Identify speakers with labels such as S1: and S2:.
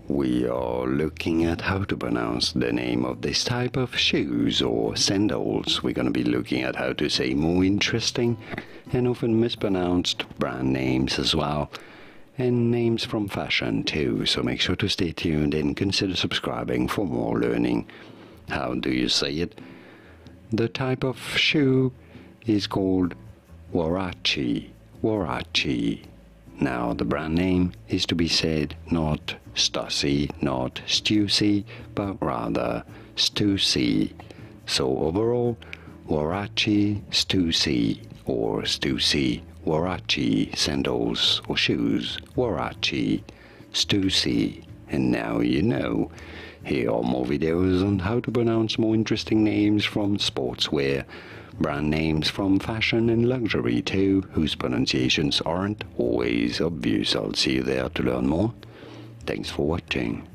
S1: We are looking at how to pronounce the name of this type of shoes or sandals. We're going to be looking at how to say more interesting and often mispronounced brand names as well, and names from fashion too, so make sure to stay tuned and consider subscribing for more learning. How do you say it? The type of shoe is called Huarache. Huarache. Now the brand name is to be said not Stussy, not Stussy, but rather Stussy. So overall, Huarache Stussy or Stussy, Huarache sandals or shoes, Huarache Stussy. And now you know. Here are more videos on how to pronounce more interesting names from sportswear, brand names from fashion and luxury too, whose pronunciations aren't always obvious. I'll see you there to learn more. Thanks for watching.